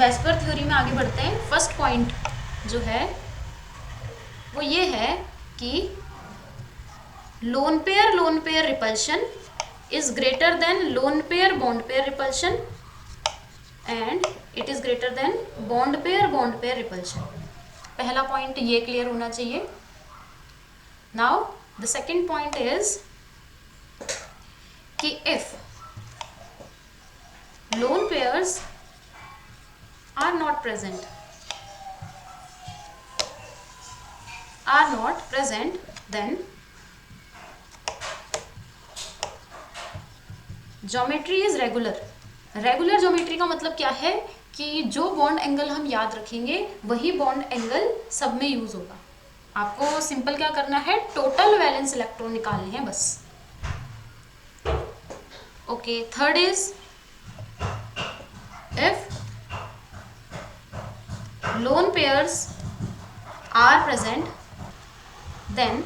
VSEPR theory में आगे बढ़ते हैं। फर्स्ट पॉइंट जो है वो ये है कि lone pair repulsion is greater than lone pair bond pair repulsion and it is greater than bond pair repulsion. पहला पॉइंट ये क्लियर होना चाहिए। Now the second point is कि if lone pairs are not present then geometry is regular geometry का मतलब क्या है कि जो बॉन्ड एंगल हम याद रखेंगे वही बॉन्ड एंगल सब में यूज होगा। आपको सिंपल क्या करना है, टोटल वैलेंस इलेक्ट्रॉन निकालने हैं बस। Okay, third is if lone pairs are present then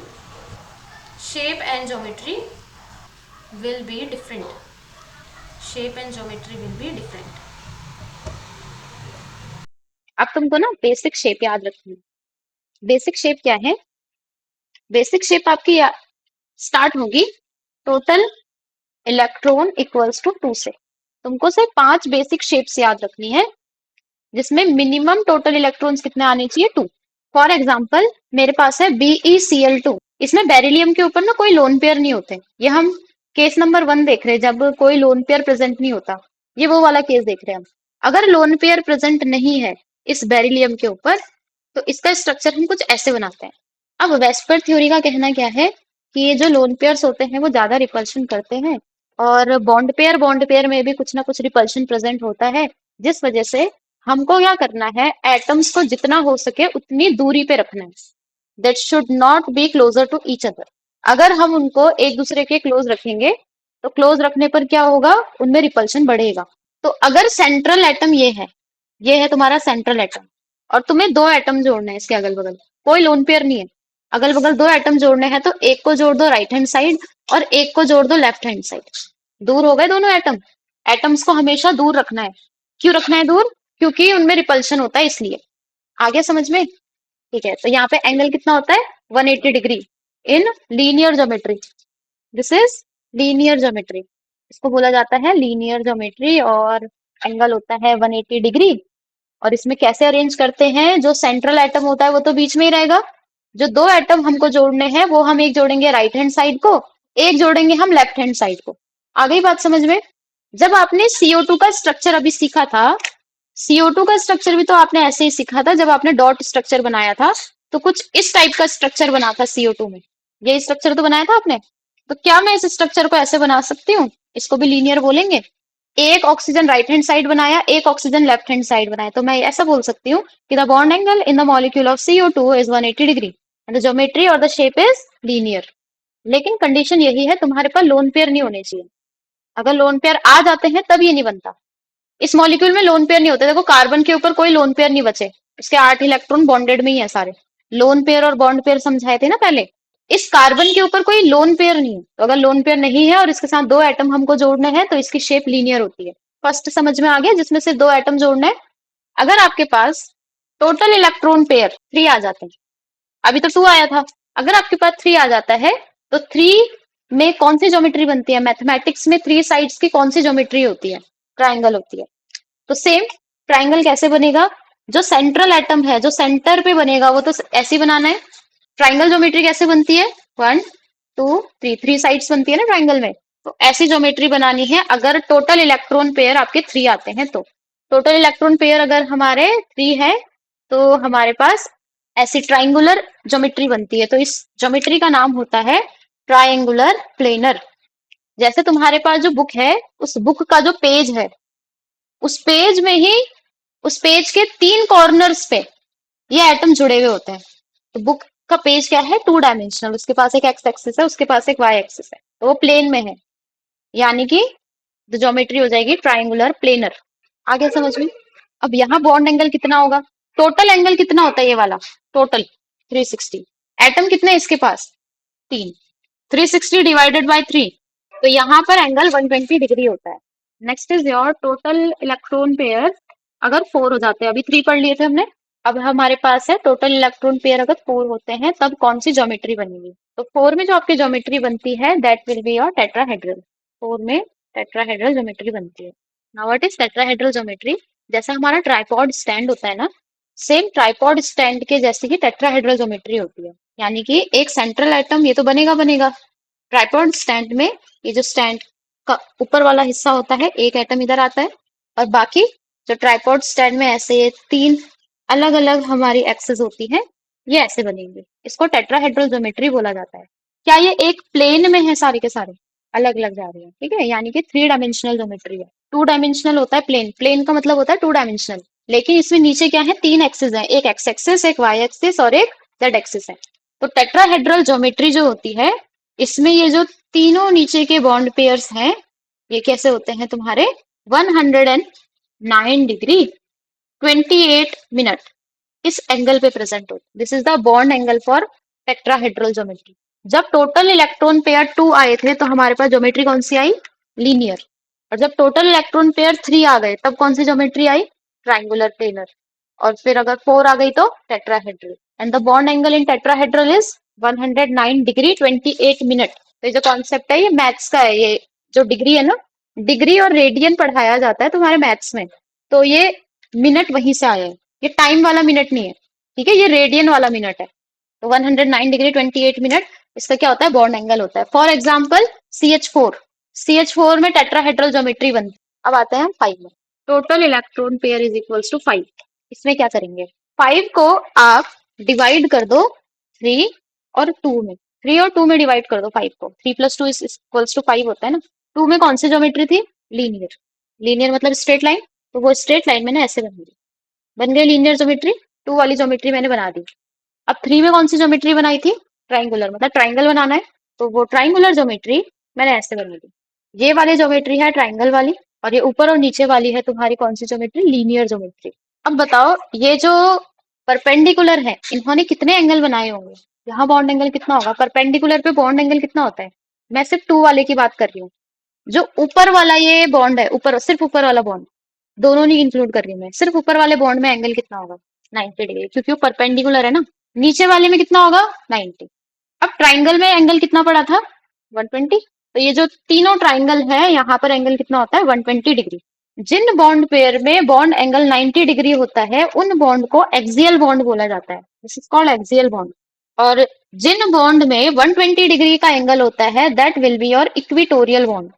shape and geometry will be different अब तुमको ना बेसिक शेप याद रखनी है। बेसिक शेप क्या है? बेसिक शेप आपकी स्टार्ट होगी टोटल इलेक्ट्रॉन इक्वल्स टू 2 से। तुमको सिर्फ 5 बेसिक शेप्स याद रखनी है जिसमें मिनिमम टोटल इलेक्ट्रॉन्स कितने आने चाहिए? 2। फॉर एग्जाम्पल मेरे पास है BeCl2। इसमें बेरिलियम के ऊपर ना कोई लोन पेयर नहीं होते। ये हम केस नंबर 1 देख रहे हैं जब कोई लोन पेयर प्रेजेंट नहीं होता। ये वो वाला केस देख रहे हैं हम। अगर लोन पेयर प्रेजेंट नहीं है इस बेरिलियम के ऊपर तो इसका स्ट्रक्चर हम कुछ ऐसे बनाते हैं। अब वेस्पर थ्योरी का कहना क्या है कि ये जो लोन पेयर्स होते हैं वो ज्यादा रिपल्शन करते हैं और बॉन्ड पेयर में भी कुछ ना कुछ रिपल्शन प्रेजेंट होता है, जिस वजह से हमको क्या करना है, एटम्स को जितना हो सके उतनी दूरी पे रखना है। That should not be closer to each other. अगर हम उनको एक दूसरे के क्लोज रखेंगे तो क्लोज रखने पर क्या होगा, उनमें रिपल्शन बढ़ेगा। तो अगर सेंट्रल एटम ये है तुम्हारा सेंट्रल एटम और तुम्हें 2 एटम जोड़ने हैं इसके अगल बगल, कोई लोन पेयर नहीं है, अगल बगल 2 एटम जोड़ने हैं तो एक को जोड़ दो राइट हैंड साइड और एक को जोड़ दो लेफ्ट हैंड साइड। दूर हो गए दोनों एटम। एटम्स को हमेशा दूर रखना है। क्यों रखना है दूर? क्योंकि उनमें रिपल्शन होता है इसलिए। आगे समझ में? ठीक है, तो यहाँ पे एंगल कितना होता है? 180 degree in linear geometry. This is linear geometry. इसको बोला जाता है लीनियर ज्योमेट्री और एंगल होता है 180 डिग्री। और इसमें कैसे अरेंज करते हैं, जो सेंट्रल एटम होता है वो तो बीच में ही रहेगा। जो 2 एटम हमको जोड़ने हैं वो हम एक जोड़ेंगे राइट हैंड साइड को, एक जोड़ेंगे हम लेफ्ट हैंड साइड को। आ गई बात समझ में? जब आपने CO2 का स्ट्रक्चर अभी सीखा था, CO2 का स्ट्रक्चर भी तो आपने ऐसे ही सीखा था जब आपने डॉट स्ट्रक्चर बनाया था। तो कुछ इस टाइप का स्ट्रक्चर बना था CO2 में। ये स्ट्रक्चर तो बनाया था आपने। तो क्या मैं इस स्ट्रक्चर को ऐसे बना सकती हूँ? इसको भी लीनियर बोलेंगे। एक ऑक्सीजन राइट हैंड साइड बनाया, एक ऑक्सीजन लेफ्ट हैंड साइड बनाया, तो मैं ऐसा बोल सकती हूँ कि the bond angle in the molecule of CO2 is 180 degree and the geometry और द शेप इज लीनियर। लेकिन कंडीशन यही है, तुम्हारे पास लोन पेयर नहीं होने चाहिए। अगर लोन पेयर आ जाते हैं तब ये नहीं बनता। इस मॉलिक्यूल में लोन पेयर नहीं होते। देखो कार्बन के ऊपर कोई लोन पेयर नहीं बचे, उसके 8 इलेक्ट्रॉन बॉन्डेड में ही है सारे। लोन पेयर और बॉन्ड पेयर समझाए थे ना पहले। इस कार्बन के ऊपर कोई लोन पेयर नहीं है, तो अगर लोन पेयर नहीं है और इसके साथ 2 एटम हमको जोड़ने हैं तो इसकी शेप लीनियर होती है। फर्स्ट समझ में आ गया, जिसमें से 2 एटम जोड़ने हैं। अगर आपके पास टोटल इलेक्ट्रॉन पेयर 3 आ जाते हैं, अभी तो 2 आया था, अगर आपके पास 3 आ जाता है तो 3 में कौन सी ज्योमेट्री बनती है? मैथमेटिक्स में 3 साइड्स की कौन सी ज्योमेट्री होती है? ट्राइंगल होती है। तो सेम ट्राइंगल कैसे बनेगा? जो सेंट्रल एटम है जो सेंटर पे बनेगा वो तो ऐसे ही बनाना है। ट्राइंगल ज्योमेट्री कैसे बनती है? 1 2 3, 3 साइड्स बनती है ना ट्राइंगल में। तो ऐसी ज्योमेट्री बनानी है अगर टोटल इलेक्ट्रॉन पेयर आपके 3 आते हैं तो। टोटल इलेक्ट्रॉन पेयर अगर हमारे 3 है तो हमारे पास ऐसी ट्राइंगुलर ज्योमेट्री बनती है। तो इस ज्योमेट्री का नाम होता है ट्राइंगुलर प्लेनर। जैसे तुम्हारे पास जो बुक है, उस बुक का जो पेज है, उस पेज में ही उस पेज के 3 कॉर्नर्स पे ये एटम जुड़े हुए होते हैं। तो बुक का पेज क्या है? 2 डायमेंशनल। उसके पास एक एक्स एक्सिस है, उसके पास एक वाई एक्सिस है, तो वो प्लेन में है। यानी कि ज्योमेट्री हो जाएगी ट्राइंगुलर प्लेनर। आगे समझ में? अब यहाँ बॉन्ड एंगल कितना होगा? टोटल एंगल कितना होता है ये वाला? टोटल 360। एटम कितने हैं इसके पास? 3। 360 डिवाइडेड बाय 3, तो यहाँ पर एंगल 120 डिग्री होता है। Next is your total electron pair अगर 4 हो जाते हैं, अभी 3 पढ़ लिए थे हमने। अब हमारे पास है टोटल इलेक्ट्रॉन पेयर अगर 4 होते हैं तब कौन सी ज्योमेट्री बनेगी। तो 4 में जो आपकी ज्योमेट्री बनती है that will be your tetrahedral. 4 में टेट्राहेड्रल ज्योमेट्री बनती है। Now what is tetrahedral geometry? जैसा हमारा ट्राइपॉड स्टैंड होता है ना, सेम ट्राइपॉड स्टैंड के जैसी ही टेट्राहेड्रल ज्योमेट्री होती है। यानी कि एक सेंट्रल एटम ये तो बनेगा बनेगा ट्राइपॉड स्टैंड में। ये जो स्टैंड का ऊपर वाला हिस्सा होता है, एक एटम इधर आता है, और बाकी जो ट्राइपॉड स्टैंड में ऐसे ये 3 अलग अलग हमारी एक्सेस होती है, ये ऐसे बनेंगे। इसको टेट्राहेड्रल ज्योमेट्री बोला जाता है। क्या ये एक प्लेन में है सारे के सारे? अलग अलग जा रहे हैं, ठीक है, यानी कि 3 डायमेंशनल ज्योमेट्री है। 2 डायमेंशनल होता है प्लेन, प्लेन का मतलब होता है 2 डायमेंशनल। लेकिन इसमें नीचे क्या है, 3 एक्सिस है, एक एक्स एक्सिस, एक वाई एक्सिस और एक जेड एक्सिस है। तो टेट्राहेड्रल ज्योमेट्री जो होती है, इसमें ये जो तीनों नीचे के बॉन्ड पेयर्स हैं, ये कैसे होते हैं तुम्हारे 109 डिग्री 28 मिनट इस एंगल पे प्रेजेंट हो। This is the bond angle for tetrahedral geometry. जब टोटल इलेक्ट्रॉन पेयर 2 आए थे तो हमारे पास ज्योमेट्री कौन सी आई? लीनियर। और जब टोटल इलेक्ट्रॉन पेयर 3 आ गए तब कौन सी ज्योमेट्री आई? Triangular planar. और फिर अगर 4 आ गई तो tetrahedral. And the bond angle in tetrahedral is 109 degree 28 minute. तो ये जो कॉन्सेप्ट है ये मैथ्स का है। ये जो डिग्री है ना, डिग्री और रेडियन पढ़ाया जाता है तुम्हारे मैथ्स में, तो ये मिनट वहीं से आया है। ये टाइम वाला मिनट नहीं है, ठीक है, ये रेडियन वाला मिनट है। तो 109 डिग्री 28 मिनट इसका क्या होता है? बॉन्ड एंगल होता है। फॉर एग्जाम्पल CH4, CH4 में टेट्राहेड्रल ज्योमेट्री बनती है। अब आते हैं हम 5 में। Total electron pair is equals to 5। इसमें क्या करेंगे, 5 को आप डिवाइड कर दो 3 और 2 में। 3 और 2 में डिवाइड कर दो 5 को। 3 + 2 इज इक्वल्स टू 5 होता है ना। 2 में कौन सी ज्योमेट्री थी? लीनियर। लीनियर मतलब स्ट्रेट लाइन, तो वो स्ट्रेट लाइन में ना ऐसे बन गई लीनियर ज्योमेट्री। 2 वाली ज्योमेट्री मैंने बना दी। अब 3 में कौन सी ज्योमेट्री बनाई थी? ट्राइंगुलर, मतलब ट्राइंगल बनाना है, तो वो ट्राइंगुलर ज्योमेट्री मैंने ऐसे बना दी। ये वाली ज्योमेट्री है ट्राइंगल वाली, और ये ऊपर और नीचे वाली है तुम्हारी कौन सी ज्योमेट्री? Linear geometry. अब बताओ ये जो परपेंडिकुलर है इन्होंने कितने एंगल बनाए होंगे? यहाँ बॉन्ड एंगल कितना होगा? परपेंडिकुलर पे बॉन्ड एंगल कितना होता है? मैं सिर्फ 2 वाले की बात कर रही हूँ। जो ऊपर वाला ये बॉन्ड है, ऊपर सिर्फ ऊपर वाला बॉन्ड, दोनों नहीं इंक्लूड कर रही हूँ मैं, सिर्फ ऊपर वाले बॉन्ड में एंगल कितना होगा? 90 डिग्री, क्योंकि वो परपेंडिकुलर है ना। नीचे वाले में कितना होगा? 90। अब ट्राइंगल में एंगल कितना पड़ा था? 120। तो ये जो तीनों ट्राइंगल है यहाँ पर एंगल कितना होता है? 120 डिग्री। जिन बॉन्ड पेयर में बॉन्ड एंगल 90 डिग्री होता है उन बॉन्ड को एक्सियल बॉन्ड बोला जाता है। This is called axial bond. और जिन बॉन्ड में 120 डिग्री का एंगल होता है that will be your equatorial bond.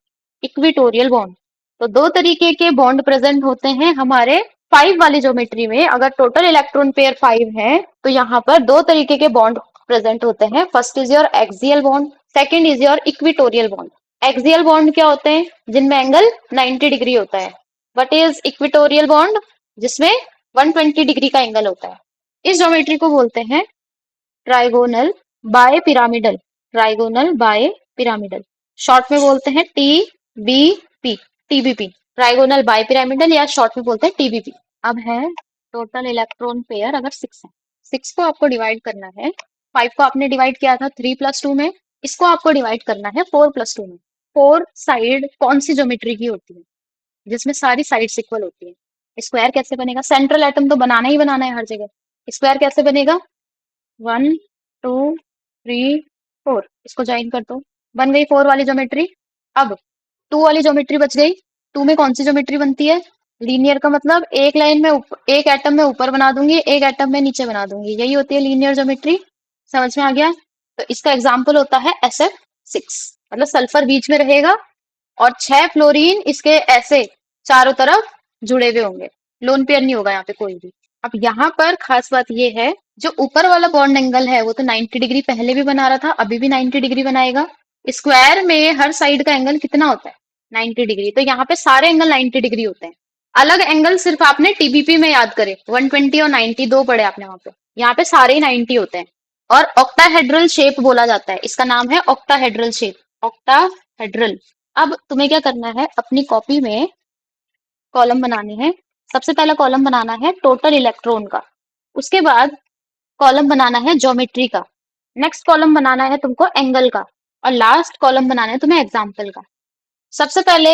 Equatorial bond. तो दो तरीके के बॉन्ड प्रेजेंट होते हैं हमारे 5 वाली ज्योमेट्री में। अगर टोटल इलेक्ट्रॉन पेयर 5 है तो यहाँ पर दो तरीके के बॉन्ड प्रेजेंट होते हैं। First is your axial bond, second is your equatorial bond. Axial bond क्या होते हैं? जिनमें एंगल 90 डिग्री होता है। What is equatorial bond? जिसमें 120 डिग्री का एंगल होता है। इस ज्योमेट्री को बोलते हैं trigonal bipyramidal. Trigonal bipyramidal, short में बोलते हैं TBP। TBP, trigonal bipyramidal, या शॉर्ट में बोलते हैं TBP। अब है टोटल इलेक्ट्रॉन पेयर अगर 6 है, 6 को आपको डिवाइड करना है। 5 को आपने डिवाइड किया था 3 + 2 में, इसको आपको डिवाइड करना है 4 + 2 में। 4 साइड कौन सी ज्योमेट्री की होती है? जिसमें सारी साइड्स इक्वल होती है। स्क्वायर कैसे बनेगा? सेंट्रल एटम तो बनाना ही बनाना है हर जगह। स्क्वायर कैसे बनेगा? 1 2 3 4, इसको ज्वाइन कर दो, बन गई 4 वाली ज्योमेट्री। अब 2 वाली ज्योमेट्री बच गई। 2 में कौन सी ज्योमेट्री बनती है? लीनियर का मतलब एक लाइन में एक एटम में ऊपर बना दूंगी, एक एटम में नीचे बना दूंगी, यही होती है लीनियर ज्योमेट्री। समझ में आ गया? तो इसका एग्जाम्पल होता है SF6, मतलब सल्फर बीच में रहेगा और 6 फ्लोरीन इसके ऐसे चारों तरफ जुड़े हुए होंगे। लोन पेयर नहीं होगा यहाँ पे कोई भी। अब यहाँ पर खास बात ये है, जो ऊपर वाला बॉन्ड एंगल है वो तो 90 डिग्री पहले भी बना रहा था, अभी भी 90 डिग्री बनाएगा। स्क्वायर में हर साइड का एंगल कितना होता है? 90 डिग्री। तो यहाँ पे सारे एंगल 90 डिग्री होते हैं। अलग एंगल सिर्फ आपने TBP में याद करे, 120 और 90 दो पढ़े आपने वहां पे। यहाँ पे सारे ही 90 होते हैं। और ऑक्टाहेड्रल शेप बोला जाता है, इसका नाम है ऑक्टाहेड्रल शेप। ऑक्टाहेड्रल। अब तुम्हें क्या करना है, अपनी कॉपी में कॉलम बनाने हैं। सबसे पहला कॉलम बनाना है टोटल इलेक्ट्रॉन का, उसके बाद कॉलम बनाना है ज्योमेट्री का, नेक्स्ट कॉलम बनाना है तुमको एंगल का, और लास्ट कॉलम बनाना है तुम्हें एग्जाम्पल का। सबसे पहले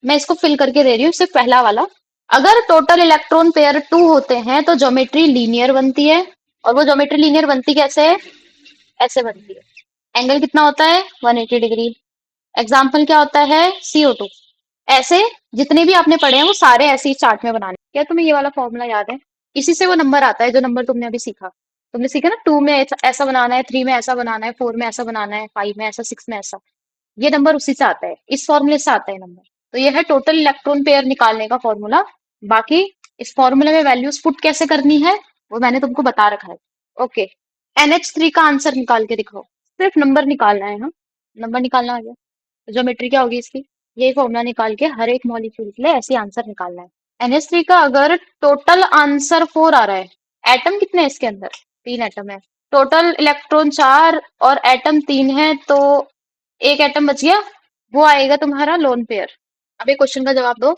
मैं इसको फिल करके दे रही हूँ, सिर्फ पहला वाला। अगर टोटल इलेक्ट्रॉन पेयर 2 होते हैं तो ज्योमेट्री लीनियर बनती है। और वो ज्योमेट्री लीनियर बनती कैसे है? ऐसे बनती है। एंगल कितना होता है? 180 डिग्री। एग्जाम्पल क्या होता है? CO2। ऐसे जितने भी आपने पढ़े हैं वो सारे ऐसे ही चार्ट में बनाने। क्या तुम्हें ये वाला फॉर्मूला याद है? इसी से वो नंबर आता है जो नंबर तुमने अभी सीखा। तुमने सीखा ना, 2 में ऐसा बनाना है, 3 में ऐसा बनाना है, 4 में ऐसा बनाना है, 5 में ऐसा, 6 में ऐसा। ये नंबर उसी से आता है, इस फॉर्मूले से आता है नंबर। तो ये है टोटल इलेक्ट्रॉन पेयर निकालने का फॉर्मूला। बाकी इस फॉर्मूले में वैल्यूज पुट कैसे करनी है वो मैंने तुमको बता रखा है। ओके, NH3 का आंसर निकाल के दिखाओ। सिर्फ नंबर निकालना है। हाँ, नंबर निकालना आ गया। ज्योमेट्री क्या होगी इसकी? यही फॉर्मूला निकाल के हर एक मॉलिक्यूल के लिए ऐसे आंसर निकालना है। NH3 का अगर टोटल आंसर 4 आ रहा है, एटम कितने हैं इसके अंदर? 3 एटम है। टोटल इलेक्ट्रॉन 4 और एटम 3 है, तो एक एटम बच गया, वो आएगा तुम्हारा लोन पेयर। अब एक क्वेश्चन का जवाब दो।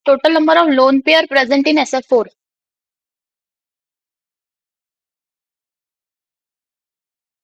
Total number of lone pair present in SF4।